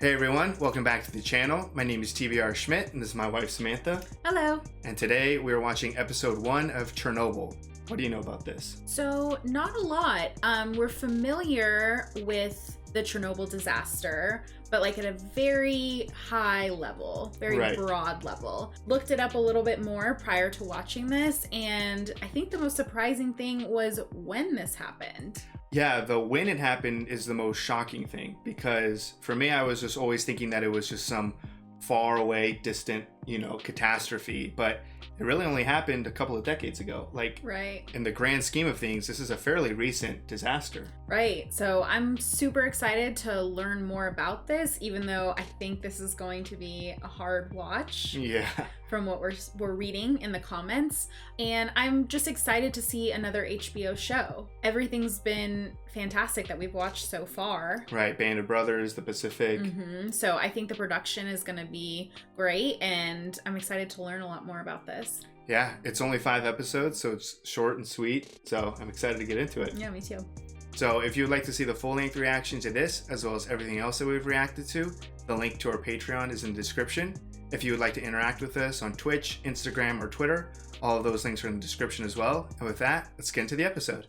Hey everyone, welcome back to the channel. My name is TBR Schmitt and this is my wife Samantha. Hello. And today we are watching episode 1 of Chernobyl. What do you know about this? So not a lot. We're familiar with the Chernobyl disaster, but like at a very high level, very broad level. Looked it up a little bit more prior to watching this, and I think the most surprising thing was when this happened. Yeah, the when it happened is the most shocking thing, because for me, I was just always thinking that it was just some far away, distant, catastrophe, but it really only happened a couple of decades ago. Right. In the grand scheme of things, this is a fairly recent disaster. Right. So I'm super excited to learn more about this, even though I think this is going to be a hard watch. Yeah. From what we're reading in the comments. And I'm just excited to see another HBO show. Everything's been fantastic that we've watched so far. Right, Band of Brothers, The Pacific. So I think the production is going to be great, and I'm excited to learn a lot more about this. Yeah, it's only 5 episodes, so it's short and sweet. So I'm excited to get into it. Yeah, me too. So if you would like to see the full-length reaction to this, as well as everything else that we've reacted to, the link to our Patreon is in the description. If you would like to interact with us on Twitch, Instagram, or Twitter, all of those links are in the description as well. And with that, let's get into the episode.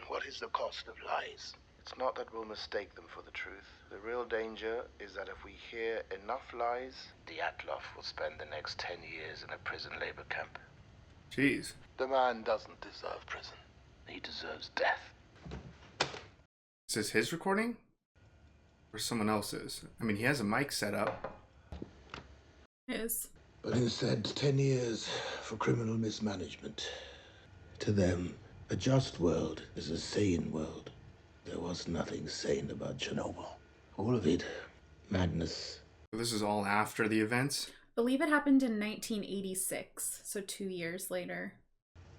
What is the cost of lies? It's not that we'll mistake them for the truth. The real danger is that if we hear enough lies, Dyatlov will spend the next 10 years in a prison labor camp. Jeez. The man doesn't deserve prison. He deserves death. Is this his recording? Or someone else's? I mean, he has a mic set up. But instead, 10 years for criminal mismanagement. To them, a just world is a sane world. There was nothing sane about Chernobyl. All of it, madness. This is all after the events? I believe it happened in 1986, so 2 years later.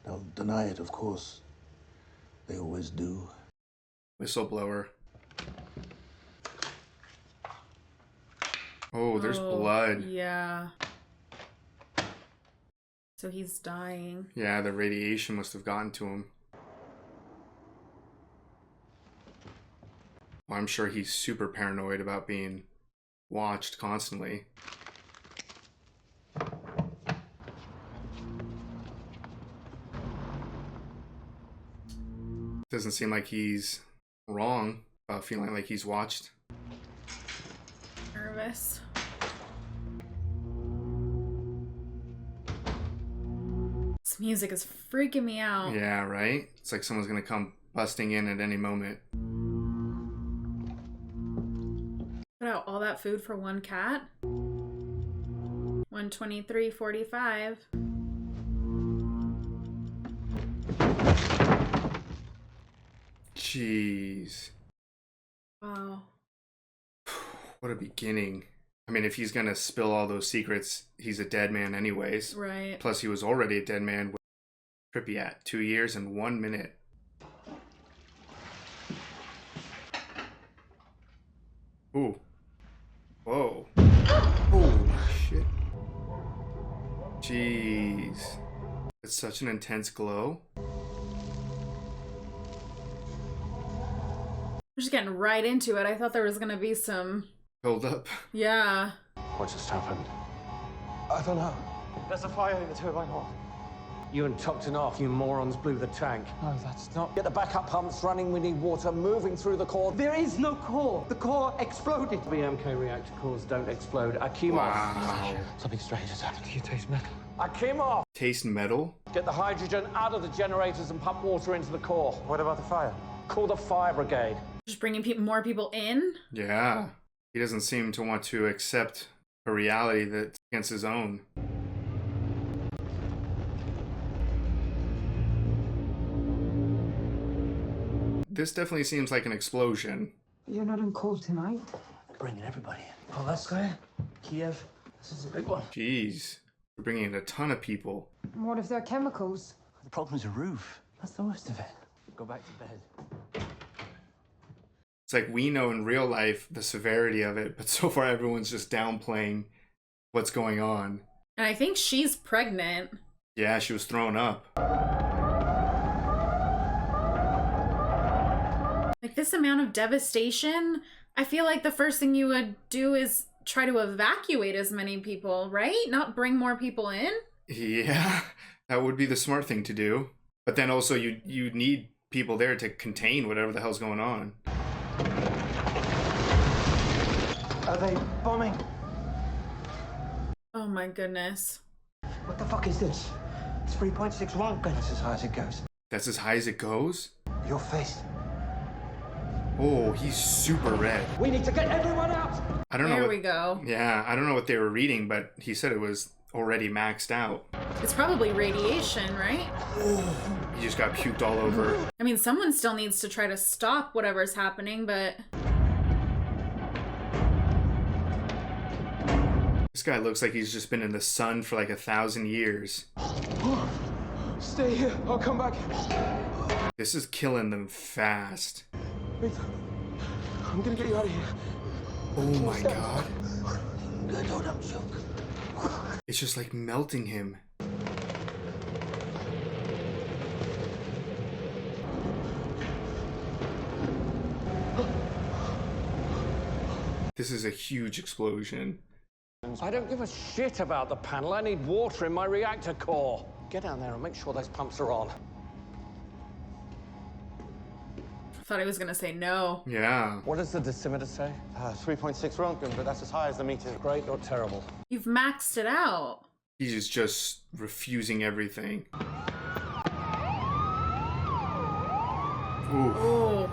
They'll deny it, of course. They always do. Whistleblower. Oh, there's blood. Yeah. So he's dying. Yeah, the radiation must have gotten to him. Well, I'm sure he's super paranoid about being watched constantly. Doesn't seem like he's wrong about feeling like he's watched. Nervous. This music is freaking me out. Yeah, right? It's like someone's gonna come busting in at any moment. Put out all that food for one cat. 123.45. Jeez. Wow. What a beginning. I mean, if he's gonna spill all those secrets, he's a dead man anyways. Right. Plus, he was already a dead man. Where trippy at? 2 years and 1 minute. Ooh. Whoa. Oh, shit. Jeez. It's such an intense glow. We're just getting right into it. I thought there was gonna be some... Build up. Yeah. What just happened? I don't know. There's a fire in the turbine hall. You and Toktanov, you morons, blew the tank. No, that's not... Get the backup pumps running. We need water moving through the core. There is no core. The core exploded. BMK reactor cores don't explode. Akimov. Wow. Something strange has happened. You taste metal. Akimov! Taste metal? Get the hydrogen out of the generators and pump water into the core. What about the fire? Call the fire brigade. Just bringing more people in? Yeah. He doesn't seem to want to accept a reality that's against his own. This definitely seems like an explosion. You're not on call tonight? Bringing everybody in. Polotsk, Kiev. This is a big one. Jeez. We're bringing in a ton of people. What if they're chemicals? The problem is a roof. That's the worst of it. Go back to bed. It's like we know in real life the severity of it, but so far everyone's just downplaying what's going on. And I think she's pregnant. Yeah, she was thrown up. Like, this amount of devastation I feel like the first thing you would do is try to evacuate as many people, right? Not bring more people in? Yeah, that would be the smart thing to do. But then also you need people there to contain whatever the hell's going on. Are they bombing? Oh my goodness. What the fuck is this? It's 3.6 Rontgen. That's as high as it goes. That's as high as it goes? Your face. Oh, he's super red. We need to get everyone out! I don't know. There we go. Yeah, I don't know what they were reading, but he said it was already maxed out. It's probably radiation, right? He just got puked all over. I mean, someone still needs to try to stop whatever's happening, but... This guy looks like he's just been in the sun for like 1,000 years. Stay here. I'll come back. This is killing them fast. Wait. I'm gonna get you out of here. Oh my god. I don't have choke. It's just like melting him. This is a huge explosion. I don't give a shit about the panel. I need water in my reactor core. Get down there and make sure those pumps are on. I thought he was gonna say no. Yeah. What does the dosimeter say? 3.6 Rontgen, but that's as high as the meter. Great or terrible? You've maxed it out. He's just refusing everything. Ooh. Oh.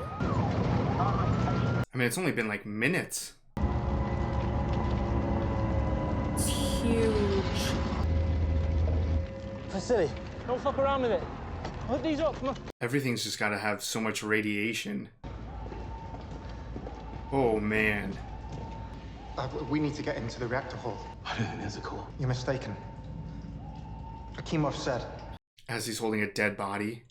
I mean, it's only been like minutes. It's huge. Vasily, don't fuck around with it. Hook these up, come on. Everything's just got to have so much radiation. Oh, man. We need to get into the reactor hall. I don't think there's a call. You're mistaken. Akimov said. As he's holding a dead body.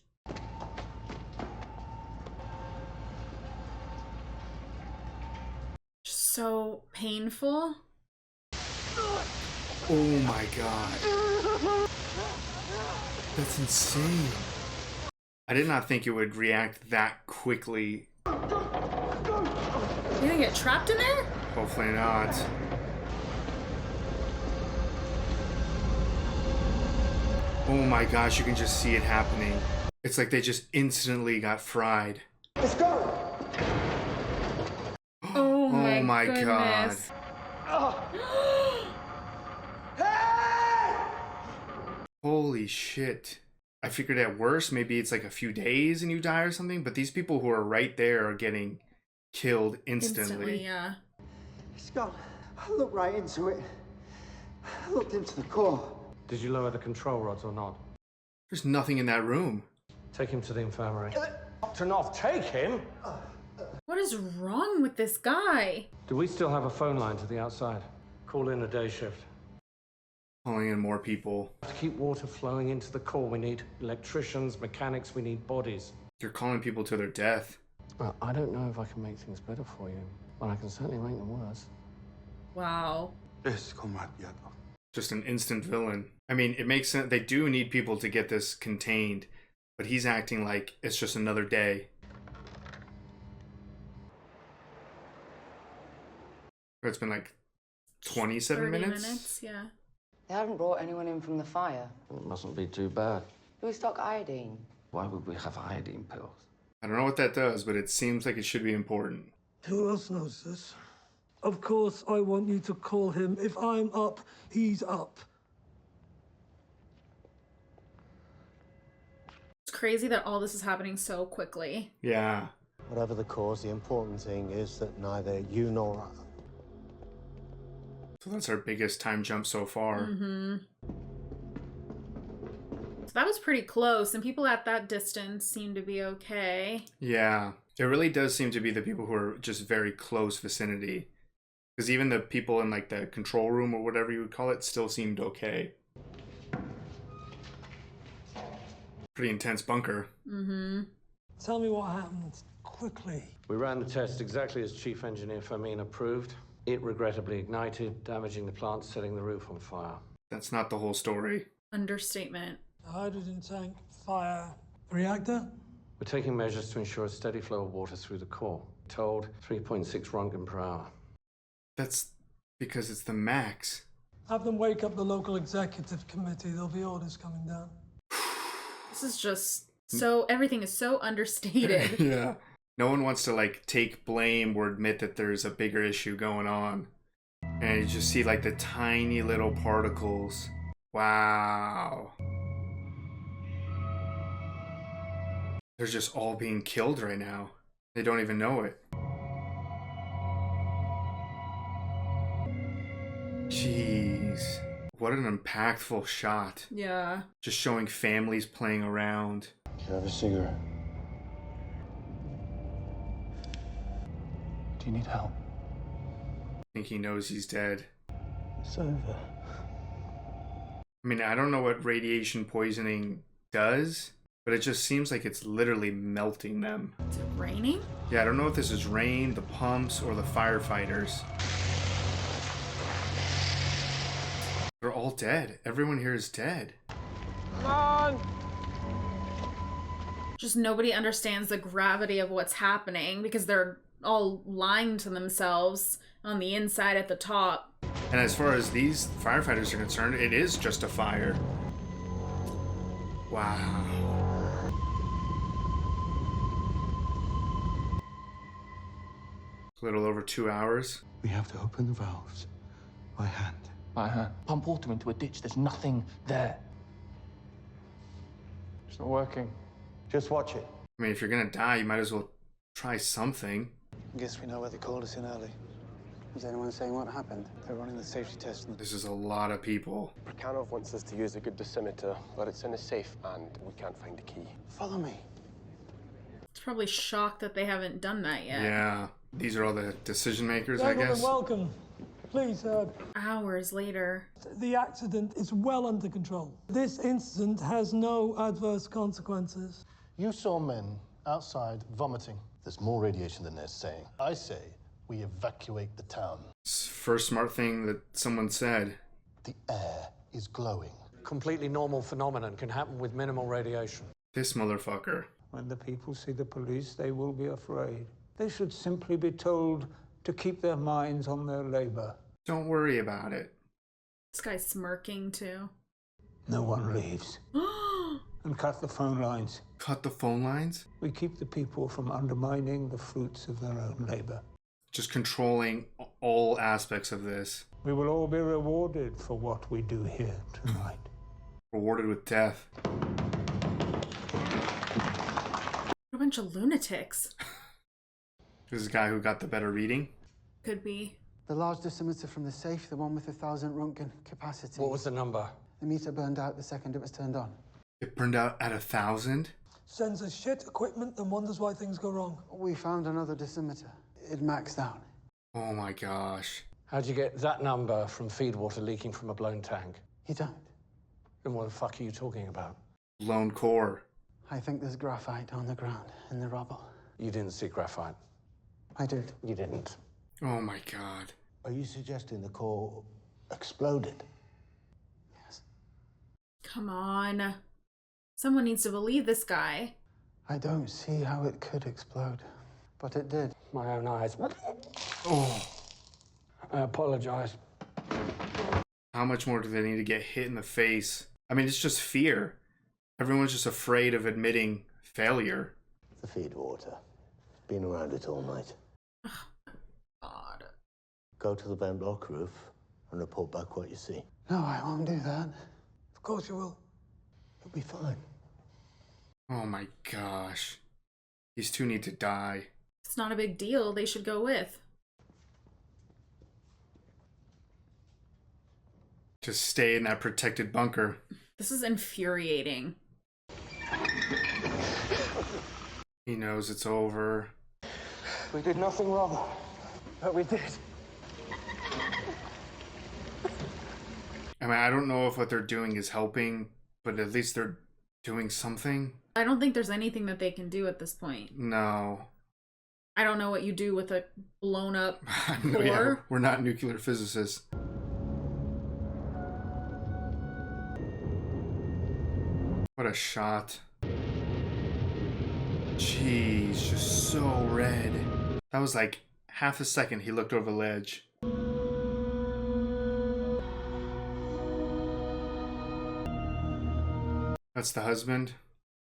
So painful. Oh my god. That's insane. I did not think it would react that quickly. You gonna get trapped in there? Hopefully not. Oh my gosh, you can just see it happening. It's like they just instantly got fried. Let's go! Oh my god. goodness. Holy shit. I figured at worst, maybe it's like a few days and you die or something, but these people who are right there are getting killed instantly. Yeah. Scott, I looked right into it. I looked into the core. Did you lower the control rods or not? There's nothing in that room. Take him to the infirmary. Dr. Knopf, take him! What is wrong with this guy? Do we still have a phone line to the outside? Call in a day shift. Calling in more people. To keep water flowing into the core, we need electricians, mechanics, we need bodies. You're calling people to their death. Well, I don't know if I can make things better for you, but I can certainly make them worse. Wow. Yes, Comrade Yakov. Just an instant villain. I mean, it makes sense. They do need people to get this contained, but he's acting like it's just another day. It's been like 27 minutes? Yeah. They haven't brought anyone in from the fire. It mustn't be too bad. Do we stock iodine? Why would we have iodine pills? I don't know what that does, but it seems like it should be important. Who else knows this? Of course, I want you to call him. If I'm up, he's up. It's crazy that all this is happening so quickly. Yeah. Whatever the cause, the important thing is that neither you nor I. So that's our biggest time jump so far. Mm-hmm. So that was pretty close, and people at that distance seem to be okay. Yeah. It really does seem to be the people who are just very close vicinity. Because even the people in like the control room or whatever you would call it still seemed okay. Pretty intense bunker. Mm-hmm. Tell me what happened quickly. We ran the test exactly as Chief Engineer Fermin approved. It regrettably ignited, damaging the plant, setting the roof on fire. That's not the whole story. Understatement. Hydrogen tank, fire, reactor? We're taking measures to ensure a steady flow of water through the core. Told 3.6 Röntgen per hour. That's because it's the max. Have them wake up the local executive committee. There'll be orders coming down. This is just so, everything is so understated. Yeah. No one wants to like take blame or admit that there's a bigger issue going on. And you just see like the tiny little particles. Wow. They're just all being killed right now. They don't even know it. Jeez. What an impactful shot. Yeah. Just showing families playing around. Can I have a cigarette? Do you need help? I think he knows he's dead. It's over. I mean, I don't know what radiation poisoning does, but it just seems like it's literally melting them. Is it raining? Yeah, I don't know if this is rain, the pumps, or the firefighters. They're all dead. Everyone here is dead. Come on! Just nobody understands the gravity of what's happening because they're all lying to themselves on the inside at the top. And as far as these firefighters are concerned, it is just a fire. Wow. A little over 2 hours. We have to open the valves by hand. By hand. Pump water into a ditch. There's nothing there. It's not working. Just watch it. I mean, if you're gonna die, you might as well try something. I guess we know where they called us in early. Is anyone saying what happened? They're running the safety test. This is a lot of people. Prokhanov wants us to use a good dosimeter, but it's in a safe and we can't find a key. Follow me. It's probably shocked that they haven't done that yet. Yeah. These are all the decision makers, I Gentlemen, guess. welcome. Please, Hours later. the accident is well under control. This incident has no adverse consequences. You saw men outside vomiting. There's more radiation than they're saying. I say we evacuate the town. First smart thing that someone said. The air is glowing. Completely normal phenomenon, can happen with minimal radiation. This motherfucker. When the people see the police, they will be afraid. They should simply be told to keep their minds on their labor. Don't worry about it. This guy's smirking too. No one leaves. And cut the phone lines. Cut the phone lines? We keep the people from undermining the fruits of their own labor. Just controlling all aspects of this. We will all be rewarded for what we do here tonight. Rewarded with death. A bunch of lunatics. This is the guy who got the better reading. Could be. The large dosimeter from the safe, the one with 1,000 Röntgen capacity. What was the number? The meter burned out the second it was turned on. It burned out at 1,000? Sends us shit equipment and wonders why things go wrong. We found another dosimeter. It maxed out. Oh my gosh. How'd you get that number from feed water leaking from a blown tank? You don't? Then what the fuck are you talking about? Blown core. I think there's graphite on the ground in the rubble. You didn't see graphite. I did. You didn't. Oh my god. Are you suggesting the core exploded? Yes. Come on. Someone needs to believe this guy. I don't see how it could explode, but it did. My own eyes. Oh. I apologize. How much more do they need to get hit in the face? I mean, it's just fear. Everyone's just afraid of admitting failure. The feed water. Been around it all night. God. Go to the vent block roof and report back what you see. No, I won't do that. Of course you will. You'll be fine. Oh my gosh. These two need to die. It's not a big deal. They should go with. Just stay in that protected bunker. This is infuriating. He knows it's over. We did nothing wrong, but we did. I mean, I don't know if what they're doing is helping, but at least they're doing something. I don't think there's anything that they can do at this point. No. I don't know what you do with a blown up No, yeah, core. we're not nuclear physicists. What a shot. Jeez, just so red. That was like half a second he looked over the ledge. That's the husband.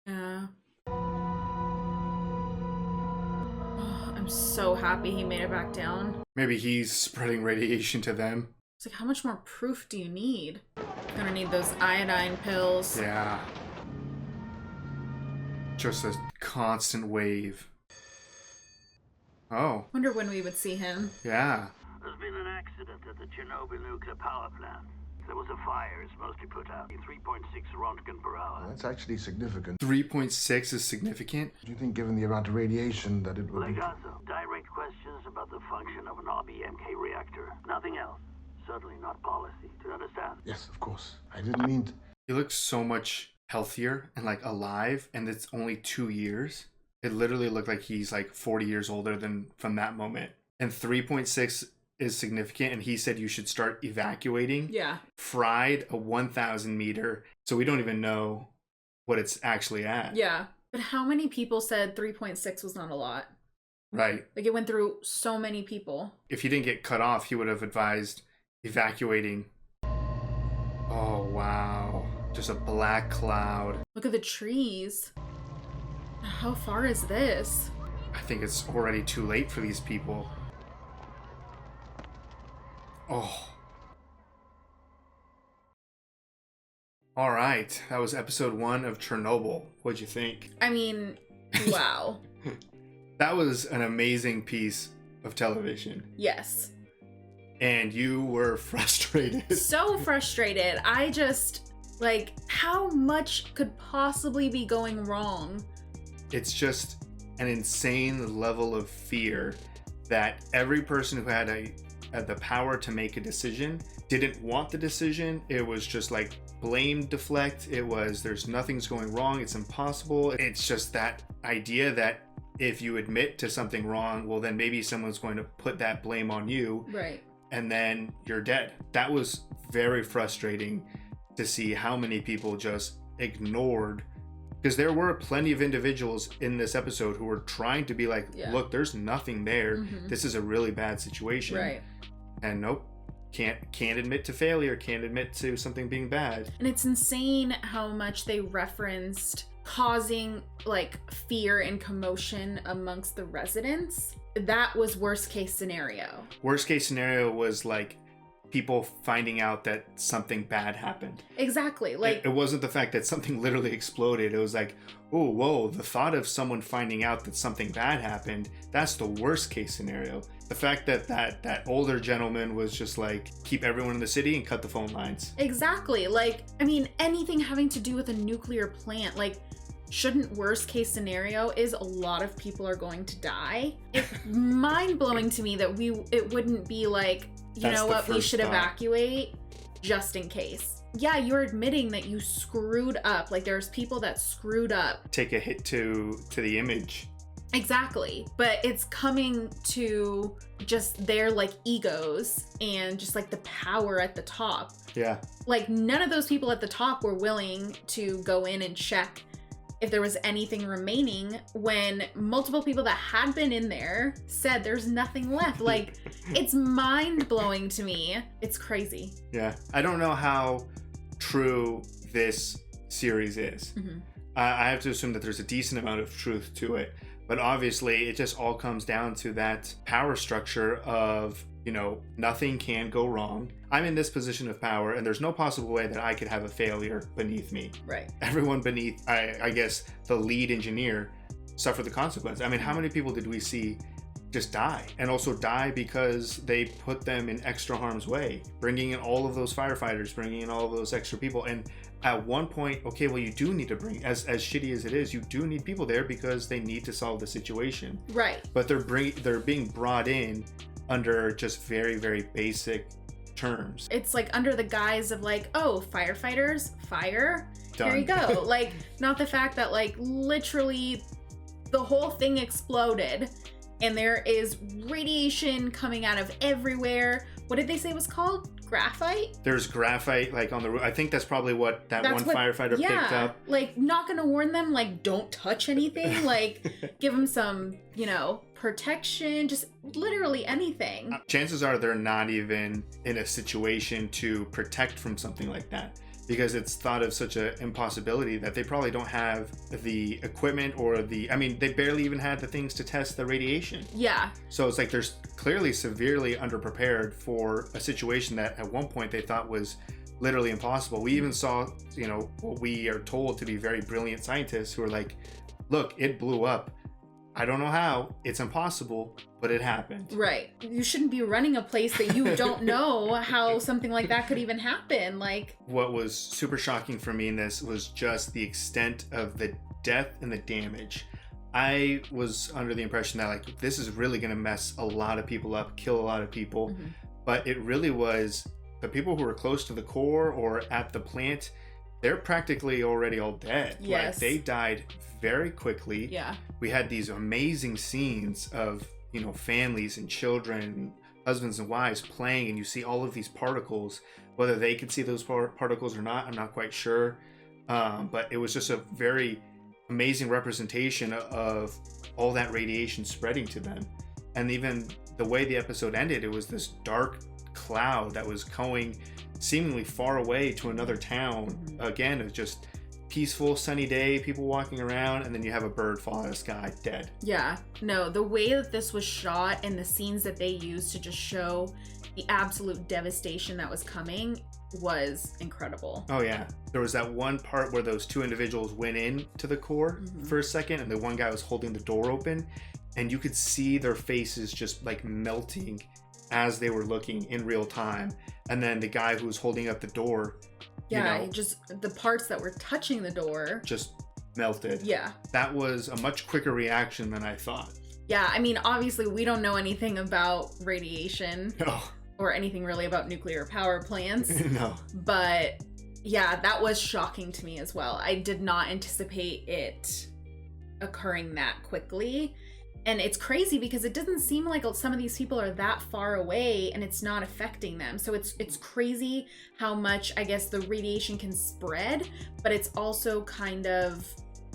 Yeah. Oh, I'm so happy he made it back down. Maybe he's spreading radiation to them. It's like, how much more proof do you need? Gonna need those iodine pills. Yeah. Just a constant wave. Oh. Wonder when we would see him. Yeah. There's been an accident at the Chernobyl nuclear power plant. There was a fire. It's mostly put out. 3.6 Rontgen per hour. That's actually significant. 3.6 is significant? Do you think, given the amount of radiation, that it would be... Legato, direct questions about the function of an RBMK reactor. Nothing else. Certainly not policy. Do you understand? Yes, of course. I didn't mean to... He looks so much healthier and like alive, and it's only 2 years. It literally looked like he's like 40 years older than from that moment. And 3.6 is significant, and he said you should start evacuating. Yeah. Fried a 1,000 meter, so we don't even know what it's actually at. Yeah. But how many people said 3.6 was not a lot? Right. Like, it went through so many people. If he didn't get cut off, he would have advised evacuating. Oh, wow. Just a black cloud. Look at the trees. How far is this? I think it's already too late for these people. Oh. All right. That was episode 1 of Chernobyl. What'd you think? I mean, wow. That was an amazing piece of television. Yes. And you were frustrated. So frustrated. I just, like, how much could possibly be going wrong? It's just an insane level of fear that every person who had the power to make a decision didn't want the decision. It was just like blame deflect. It was there's nothing's going wrong. It's impossible. It's just that idea that if you admit to something wrong, well, then maybe someone's going to put that blame on you. Right. And then you're dead. That was very frustrating to see how many people just ignored, because there were plenty of individuals in this episode who were trying to be like, look, there's nothing there. Mm-hmm. This is a really bad situation. Right. And nope, can't admit to failure, can't admit to something being bad. And it's insane how much they referenced causing like fear and commotion amongst the residents. That was worst case scenario. Worst case scenario was like people finding out that something bad happened. Exactly. Like it wasn't the fact that something literally exploded. It was like, oh, whoa, the thought of someone finding out that something bad happened, that's the worst case scenario. The fact that that older gentleman was just like, keep everyone in the city and cut the phone lines. Exactly. Like, I mean, anything having to do with a nuclear plant, like, shouldn't worst case scenario is a lot of people are going to die? It's mind-blowing to me that it wouldn't be like, you know what, we should evacuate just in case. Yeah, you're admitting that you screwed up. Like, there's people that screwed up. Take a hit to the image. Exactly. But it's coming to just their like egos and just like the power at the top. Yeah. Like, none of those people at the top were willing to go in and check if there was anything remaining when multiple people that had been in there said there's nothing left. Like, it's mind-blowing to me. It's crazy. Yeah. I don't know how true this series is. Mm-hmm. I have to assume that there's a decent amount of truth to it. But obviously, it just all comes down to that power structure of, you know, nothing can go wrong. I'm in this position of power, and there's no possible way that I could have a failure beneath me. Right. Everyone beneath, I guess, the lead engineer suffer the consequence. I mean, how many people did we see just die? And also die because they put them in extra harm's way, bringing in all of those firefighters, bringing in all of those extra people. And at one point, okay, well, you do need to bring, as shitty as it is, you do need people there because they need to solve the situation. Right. But they're being brought in under just very, very basic terms. It's like under the guise of like, oh, firefighters, fire, Done. Here you go. Like, not the fact that like literally the whole thing exploded and there is radiation coming out of everywhere. What did they say it was called? graphite? There's graphite like on the roof. I think that's probably what firefighter picked up. Like, not gonna warn them, like, don't touch anything. Like, give them some, you know, protection, just literally anything. Chances are they're not even in a situation to protect from something like that, because it's thought of such an impossibility that they probably don't have the equipment or they barely even had the things to test the radiation. Yeah. So it's like they're clearly severely underprepared for a situation that at one point they thought was literally impossible. We even saw, you know, what we are told to be very brilliant scientists who are like, look, it blew up. I don't know how, it's impossible, but it happened. Right. You shouldn't be running a place that you don't know how something like that could even happen. Like, what was super shocking for me in this was just the extent of the death and the damage. I was under the impression that like this is really going to mess a lot of people up, kill a lot of people, but it really was the people who were close to the core or at the plant. They're practically already all dead. Yes. Like, they died very quickly. Yeah. We had these amazing scenes of, you know, families and children, husbands and wives playing, and you see all of these particles. Whether they could see those particles or not, I'm not quite sure. But it was just a very amazing representation of all that radiation spreading to them. And even the way the episode ended, it was this dark cloud that was going seemingly far away to another town. Again, it's just peaceful sunny day, people walking around, and then you have a bird fall out of the sky dead. Yeah, no, the way that this was shot and the scenes that they used to just show the absolute devastation that was coming was incredible. Oh yeah, there was that one part where those two individuals went in to the core for a second, and the one guy was holding the door open, and you could see their faces just like melting as they were looking in real time. And then the guy who was holding up the door, yeah, just the parts that were touching the door just melted. Yeah. That was a much quicker reaction than I thought. Yeah, I mean, obviously we don't know anything about radiation. No. Or anything really about nuclear power plants. No. But yeah, that was shocking to me as well. I did not anticipate it occurring that quickly. And it's crazy because it doesn't seem like some of these people are that far away and it's not affecting them. So it's crazy how much, I guess, the radiation can spread, but it's also kind of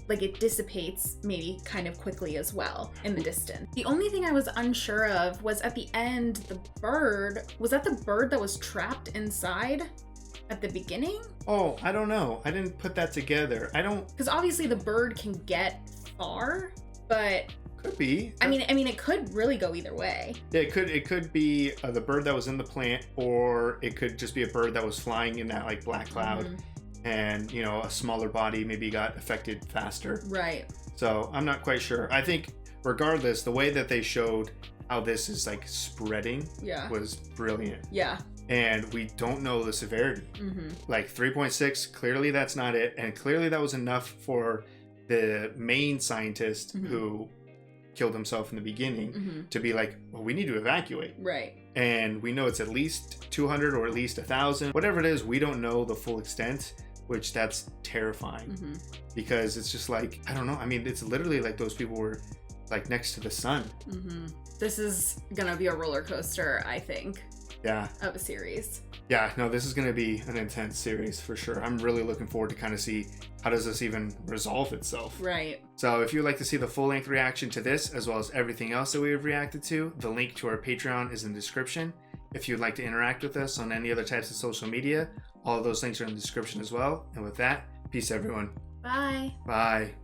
like it dissipates maybe kind of quickly as well in the distance. The only thing I was unsure of was at the end, the bird, was that the bird that was trapped inside at the beginning? Oh, I don't know. I didn't put that together. Because obviously the bird can get far, but could be. I mean, it could really go either way. Yeah, it could be the bird that was in the plant, or it could just be a bird that was flying in that like black cloud, and you know, a smaller body maybe got affected faster. Right. So I'm not quite sure. I think regardless, the way that they showed how this is like spreading was brilliant. Yeah. And we don't know the severity. Like 3.6, clearly that's not it, and clearly that was enough for the main scientist who killed himself in the beginning to be like, well, we need to evacuate. Right. And we know it's at least 200 or at least 1,000. Whatever it is, we don't know the full extent, which that's terrifying. Because it's just like, I don't know. I mean, it's literally like those people were like next to the sun. This is gonna be a roller coaster, I think. Yeah. Of a series. Yeah, no, this is going to be an intense series for sure. I'm really looking forward to kind of see how does this even resolve itself. Right. So if you'd like to see the full-length reaction to this, as well as everything else that we have reacted to, the link to our Patreon is in the description. If you'd like to interact with us on any other types of social media, all of those links are in the description as well. And with that, peace everyone. Bye. Bye.